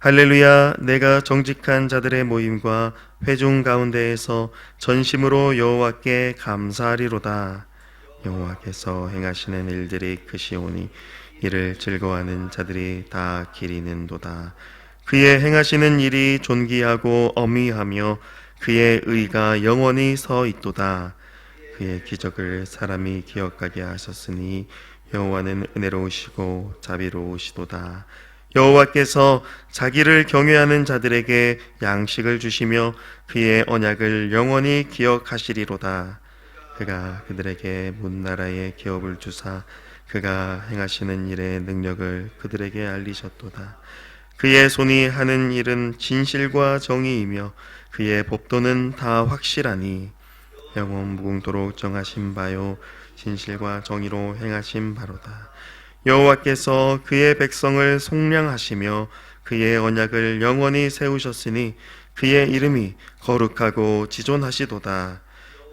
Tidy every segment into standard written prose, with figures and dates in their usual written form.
할렐루야. 내가 정직한 자들의 모임과 회중 가운데에서 전심으로 여호와께 감사하리로다. 여호와께서 행하시는 일들이 크시오니 이를 즐거워하는 자들이 다 기리는도다. 그의 행하시는 일이 존귀하고 어미하며 그의 의가 영원히 서 있도다. 그의 기적을 사람이 기억하게 하셨으니 여호와는 은혜로우시고 자비로우시도다. 여호와께서 자기를 경외하는 자들에게 양식을 주시며 그의 언약을 영원히 기억하시리로다. 그가 그들에게 문나라의 기업을 주사 그가 행하시는 일의 능력을 그들에게 알리셨도다. 그의 손이 하는 일은 진실과 정의이며 그의 법도는 다 확실하니 영원 무궁토록 정하신 바요 진실과 정의로 행하신 바로다. 여호와께서 그의 백성을 속량하시며 그의 언약을 영원히 세우셨으니 그의 이름이 거룩하고 지존하시도다.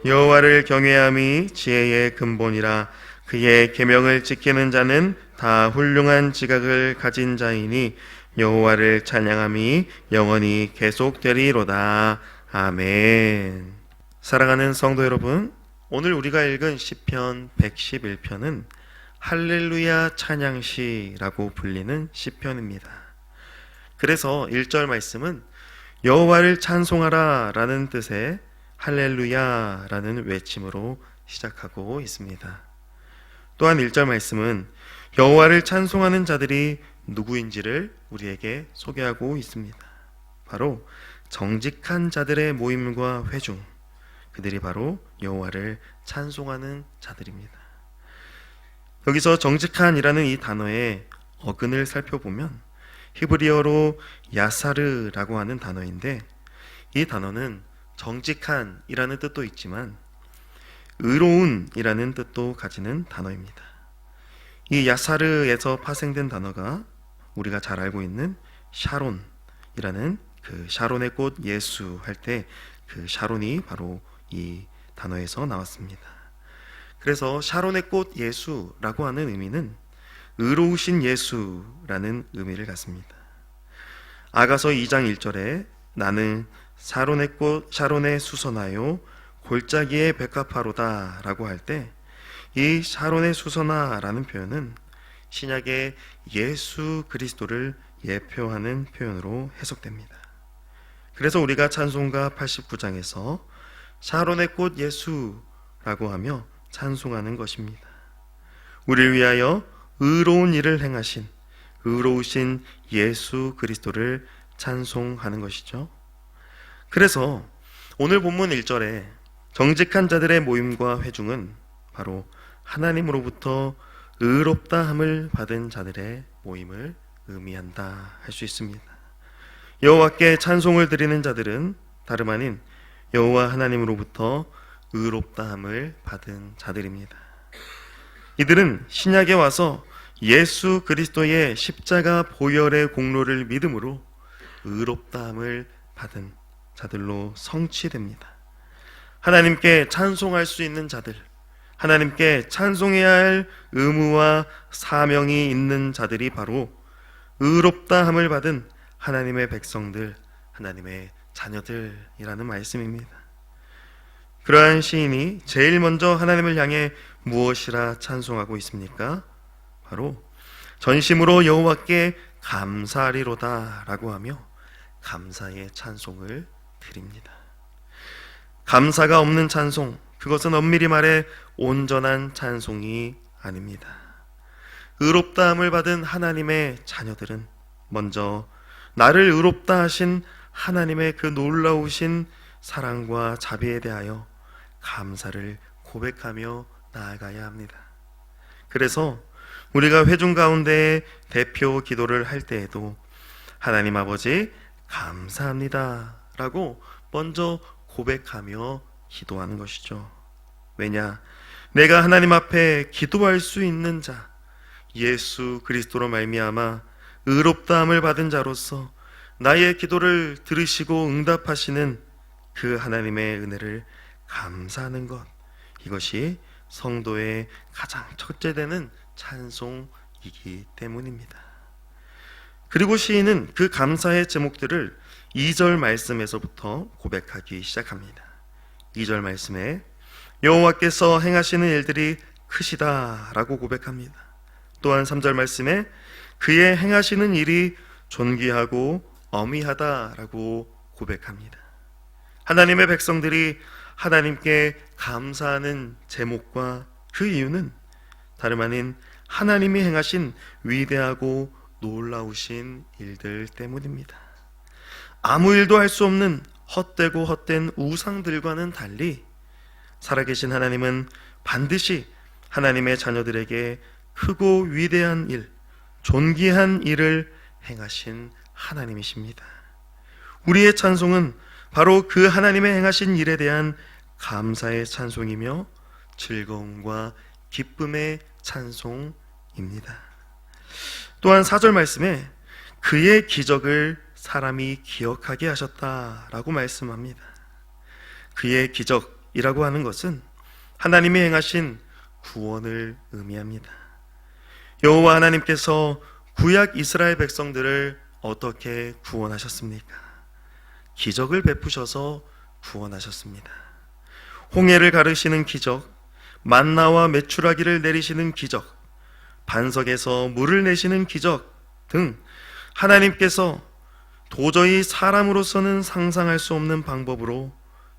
여호와를 경외함이 지혜의 근본이라. 그의 계명을 지키는 자는 다 훌륭한 지각을 가진 자이니 여호와를 찬양함이 영원히 계속되리로다. 아멘. 사랑하는 성도 여러분, 오늘 우리가 읽은 시편 111편은 할렐루야 찬양시라고 불리는 시편입니다. 그래서 1절 말씀은 여호와를 찬송하라 라는 뜻의 할렐루야 라는 외침으로 시작하고 있습니다. 또한 1절 말씀은 여호와를 찬송하는 자들이 누구인지를 우리에게 소개하고 있습니다. 바로 정직한 자들의 모임과 회중, 그들이 바로 여호와를 찬송하는 자들입니다. 여기서 정직한이라는 이 단어의 어근을 살펴보면 히브리어로 야사르라고 하는 단어인데, 이 단어는 정직한이라는 뜻도 있지만 의로운이라는 뜻도 가지는 단어입니다. 이 야사르에서 파생된 단어가 우리가 잘 알고 있는 샤론이라는 그 샤론의 꽃 예수 할 때 그 샤론이 바로 이 단어에서 나왔습니다. 그래서 샤론의 꽃 예수라고 하는 의미는 의로우신 예수라는 의미를 갖습니다. 아가서 2장 1절에 나는 샤론의 꽃 샤론에 수선하여 골짜기에 백합화로다 라고 할 때 이 샤론의 수선화라는 표현은 신약의 예수 그리스도를 예표하는 표현으로 해석됩니다. 그래서 우리가 찬송가 89장에서 샤론의 꽃 예수라고 하며 찬송하는 것입니다. 우리를 위하여 의로운 일을 행하신 의로우신 예수 그리스도를 찬송하는 것이죠. 그래서 오늘 본문 1절에 정직한 자들의 모임과 회중은 바로 하나님으로부터 의롭다함을 받은 자들의 모임을 의미한다 할 수 있습니다. 여호와께 찬송을 드리는 자들은 다름 아닌 여호와 하나님으로부터 의롭다함을 받은 자들입니다. 이들은 신약에 와서 예수 그리스도의 십자가 보혈의 공로를 믿음으로 의롭다함을 받은 자들로 성취됩니다. 하나님께 찬송할 수 있는 자들, 하나님께 찬송해야 할 의무와 사명이 있는 자들이 바로 의롭다함을 받은 하나님의 백성들, 하나님의 자녀들이라는 말씀입니다. 그러한 시인이 제일 먼저 하나님을 향해 무엇이라 찬송하고 있습니까? 바로 전심으로 여호와께 감사하리로다 라고 하며 감사의 찬송을 드립니다. 감사가 없는 찬송, 그것은 엄밀히 말해 온전한 찬송이 아닙니다. 의롭다함을 받은 하나님의 자녀들은 먼저 나를 의롭다 하신 하나님의 그 놀라우신 사랑과 자비에 대하여 감사를 고백하며 나아가야 합니다. 그래서 우리가 회중 가운데 대표 기도를 할 때에도 하나님 아버지 감사합니다 라고 먼저 고백하며 기도하는 것이죠. 왜냐? 내가 하나님 앞에 기도할 수 있는 자, 예수 그리스도로 말미암아 의롭다함을 받은 자로서 나의 기도를 들으시고 응답하시는 그 하나님의 은혜를 감사하는 것, 이것이 성도의 가장 첫째 되는 찬송이기 때문입니다. 그리고 시인은 그 감사의 제목들을 2절 말씀에서부터 고백하기 시작합니다. 2절 말씀에 여호와께서 행하시는 일들이 크시다 라고 고백합니다. 또한 3절 말씀에 그의 행하시는 일이 존귀하고 어미하다 라고 고백합니다. 하나님의 백성들이 하나님께 감사하는 제목과 그 이유는 다름 아닌 하나님이 행하신 위대하고 놀라우신 일들 때문입니다. 아무 일도 할 수 없는 헛되고 헛된 우상들과는 달리 살아계신 하나님은 반드시 하나님의 자녀들에게 크고 위대한 일, 존귀한 일을 행하신 하나님이십니다. 우리의 찬송은 바로 그 하나님의 행하신 일에 대한 감사의 찬송이며 즐거움과 기쁨의 찬송입니다. 또한 4절 말씀에 그의 기적을 사람이 기억하게 하셨다라고 말씀합니다. 그의 기적이라고 하는 것은 하나님이 행하신 구원을 의미합니다. 여호와 하나님께서 구약 이스라엘 백성들을 어떻게 구원하셨습니까? 기적을 베푸셔서 구원하셨습니다. 홍해를 가르시는 기적, 만나와 메추라기를 내리시는 기적, 반석에서 물을 내시는 기적 등 하나님께서 도저히 사람으로서는 상상할 수 없는 방법으로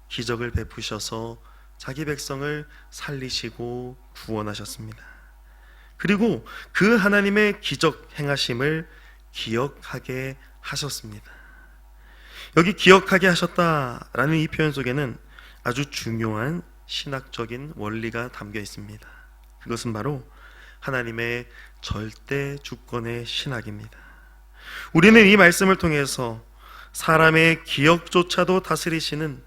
기적을 베푸셔서 자기 백성을 살리시고 구원하셨습니다. 그리고 그 하나님의 기적 행하심을 기억하게 하셨습니다. 여기 기억하게 하셨다라는 이 표현 속에는 아주 중요한 신학적인 원리가 담겨 있습니다. 그것은 바로 하나님의 절대 주권의 신학입니다. 우리는 이 말씀을 통해서 사람의 기억조차도 다스리시는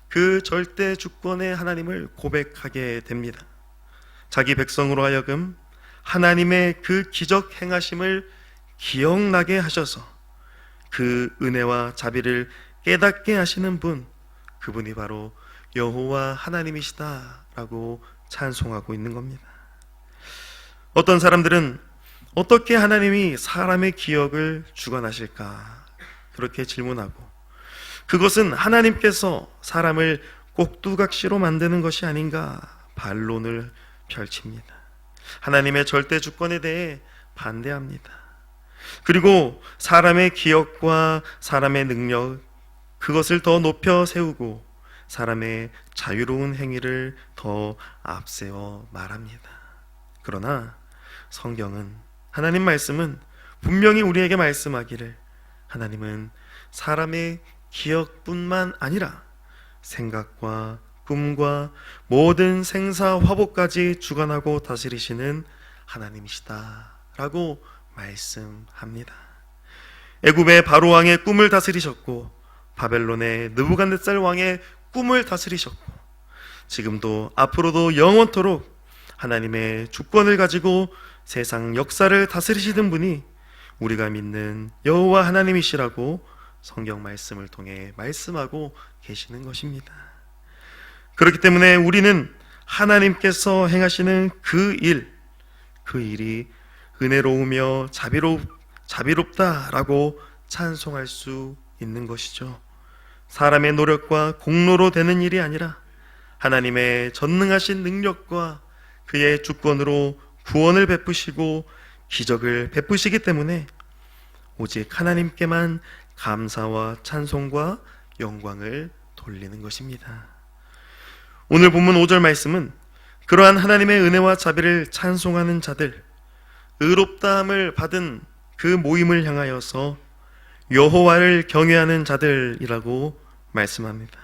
그 절대 주권의 하나님을 고백하게 됩니다. 자기 백성으로 하여금 하나님의 그 기적 행하심을 기억나게 하셔서 그 은혜와 자비를 깨닫게 하시는 분, 그분이 바로 여호와 하나님이시다라고 찬송하고 있는 겁니다. 어떤 사람들은 어떻게 하나님이 사람의 기억을 주관하실까 그렇게 질문하고, 그것은 하나님께서 사람을 꼭두각시로 만드는 것이 아닌가 반론을 펼칩니다. 하나님의 절대 주권에 대해 반대합니다. 그리고 사람의 기억과 사람의 능력, 그것을 더 높여 세우고 사람의 자유로운 행위를 더 앞세워 말합니다. 그러나 성경은, 하나님 말씀은 분명히 우리에게 말씀하기를 하나님은 사람의 기억뿐만 아니라 생각과 꿈과 모든 생사 화복까지 주관하고 다스리시는 하나님이시다 라고 말씀합니다. 애굽의 바로 왕의 꿈을 다스리셨고 바벨론의 느부갓네살 왕의 꿈을 다스리셨고 지금도 앞으로도 영원토록 하나님의 주권을 가지고 세상 역사를 다스리시는 분이 우리가 믿는 여호와 하나님이시라고 성경 말씀을 통해 말씀하고 계시는 것입니다. 그렇기 때문에 우리는 하나님께서 행하시는 그 일이 은혜로우며 자비롭다라고 찬송할 수 있는 것이죠. 사람의 노력과 공로로 되는 일이 아니라 하나님의 전능하신 능력과 그의 주권으로 구원을 베푸시고 기적을 베푸시기 때문에 오직 하나님께만 감사와 찬송과 영광을 돌리는 것입니다. 오늘 본문 5절 말씀은 그러한 하나님의 은혜와 자비를 찬송하는 자들, 의롭다함을 받은 그 모임을 향하여서 여호와를 경외하는 자들이라고 말씀합니다.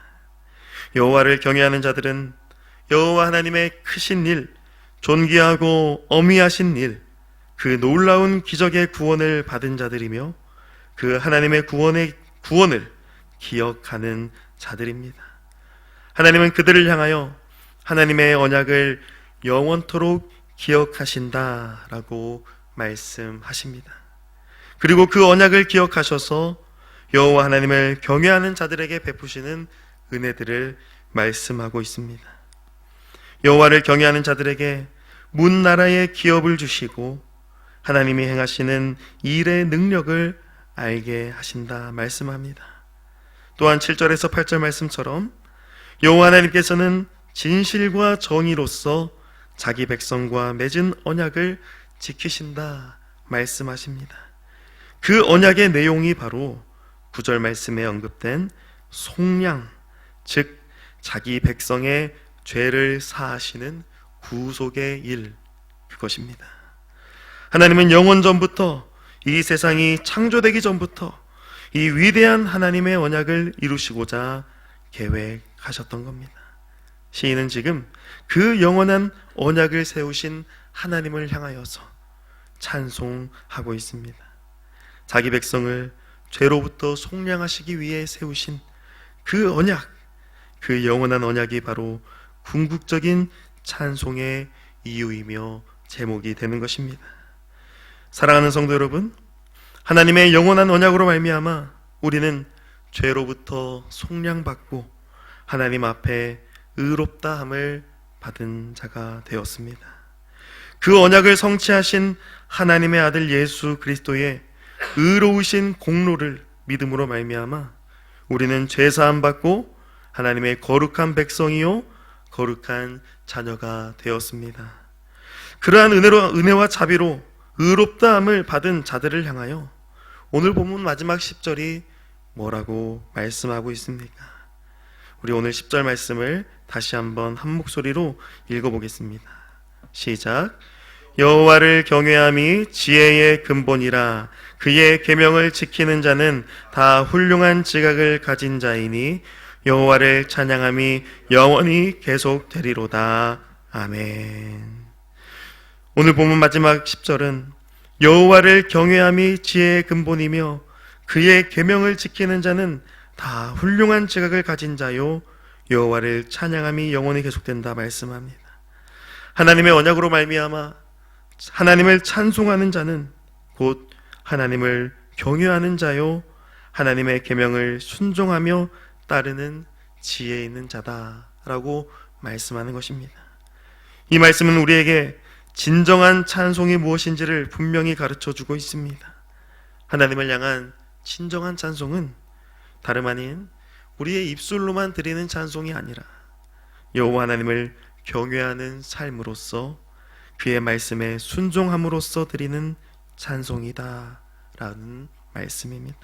여호와를 경외하는 자들은 여호와 하나님의 크신 일, 존귀하고 어미하신 일, 그 놀라운 기적의 구원을 받은 자들이며 그 하나님의 구원을 기억하는 자들입니다. 하나님은 그들을 향하여 하나님의 언약을 영원토록 기억하신다라고 말씀하십니다. 그리고 그 언약을 기억하셔서 여호와 하나님을 경외하는 자들에게 베푸시는 은혜들을 말씀하고 있습니다. 여호와를 경외하는 자들에게 문 나라의 기업을 주시고 하나님이 행하시는 일의 능력을 알게 하신다 말씀합니다. 또한 7절에서 8절 말씀처럼 여호와 하나님께서는 진실과 정의로서 자기 백성과 맺은 언약을 지키신다 말씀하십니다. 그 언약의 내용이 바로 9절 말씀에 언급된 속량, 즉 자기 백성의 죄를 사하시는 구속의 일, 그것입니다. 하나님은 영원 전부터, 이 세상이 창조되기 전부터 이 위대한 하나님의 언약을 이루시고자 계획하셨던 겁니다. 시인은 지금 그 영원한 언약을 세우신 하나님을 향하여서 찬송하고 있습니다. 자기 백성을 죄로부터 속량하시기 위해 세우신 그 언약, 그 영원한 언약이 바로 궁극적인 찬송의 이유이며 제목이 되는 것입니다. 사랑하는 성도 여러분, 하나님의 영원한 언약으로 말미암아 우리는 죄로부터 속량받고 하나님 앞에 의롭다함을 받은 자가 되었습니다. 그 언약을 성취하신 하나님의 아들 예수 그리스도의 의로우신 공로를 믿음으로 말미암아 우리는 죄사함 받고 하나님의 거룩한 백성이요 거룩한 자녀가 되었습니다. 그러한 은혜와 자비로 의롭다함을 받은 자들을 향하여 오늘 본문 마지막 10절이 뭐라고 말씀하고 있습니까? 우리 오늘 10절 말씀을 다시 한번 한 목소리로 읽어보겠습니다. 시작. 여호와를 경외함이 지혜의 근본이라. 그의 계명을 지키는 자는 다 훌륭한 지각을 가진 자이니 여호와를 찬양함이 영원히 계속되리로다. 아멘. 오늘 본문 마지막 10절은 여호와를 경외함이 지혜의 근본이며 그의 계명을 지키는 자는 다 훌륭한 지각을 가진 자요 여호와를 찬양함이 영원히 계속된다 말씀합니다. 하나님의 언약으로 말미암아 하나님을 찬송하는 자는 곧 하나님을 경외하는 자요 하나님의 계명을 순종하며 따르는 지혜 있는 자다라고 말씀하는 것입니다. 이 말씀은 우리에게 진정한 찬송이 무엇인지를 분명히 가르쳐주고 있습니다. 하나님을 향한 진정한 찬송은 다름 아닌 우리의 입술로만 드리는 찬송이 아니라 여호와 하나님을 경외하는 삶으로서 그의 말씀에 순종함으로써 드리는 찬송이다 라는 말씀입니다.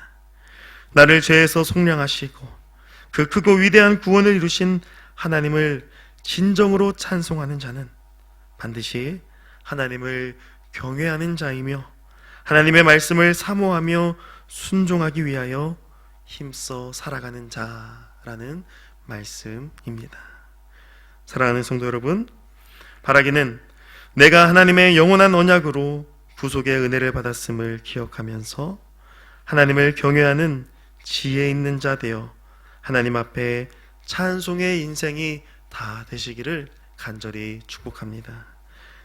나를 죄에서 속량하시고 그 크고 위대한 구원을 이루신 하나님을 진정으로 찬송하는 자는 반드시 하나님을 경외하는 자이며 하나님의 말씀을 사모하며 순종하기 위하여 힘써 살아가는 자라는 말씀입니다. 사랑하는 성도 여러분, 바라기는 내가 하나님의 영원한 언약으로 구속의 은혜를 받았음을 기억하면서 하나님을 경외하는 지혜 있는 자 되어 하나님 앞에 찬송의 인생이 다 되시기를 간절히 축복합니다.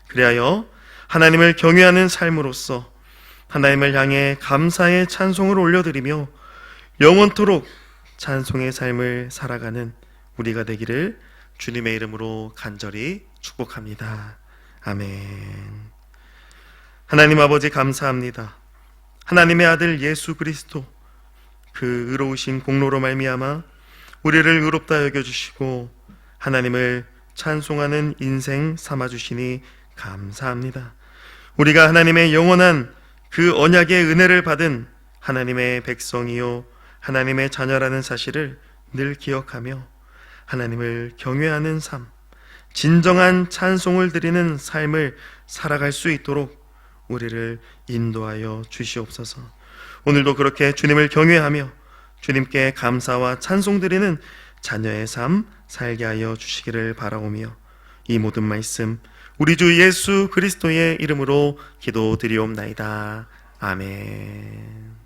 그리하여 하나님을 경외하는 삶으로서 하나님을 향해 감사의 찬송을 올려드리며 영원토록 찬송의 삶을 살아가는 우리가 되기를 주님의 이름으로 간절히 축복합니다. 아멘. 하나님 아버지 감사합니다. 하나님의 아들 예수 그리스도 그 의로우신 공로로 말미암아 우리를 의롭다 여겨주시고 하나님을 찬송하는 인생 삼아주시니 감사합니다. 우리가 하나님의 영원한 그 언약의 은혜를 받은 하나님의 백성이요 하나님의 자녀라는 사실을 늘 기억하며 하나님을 경외하는 삶, 진정한 찬송을 드리는 삶을 살아갈 수 있도록 우리를 인도하여 주시옵소서. 오늘도 그렇게 주님을 경외하며 주님께 감사와 찬송 드리는 자녀의 삶 살게 하여 주시기를 바라오며 이 모든 말씀 우리 주 예수 그리스도의 이름으로 기도드리옵나이다. 아멘.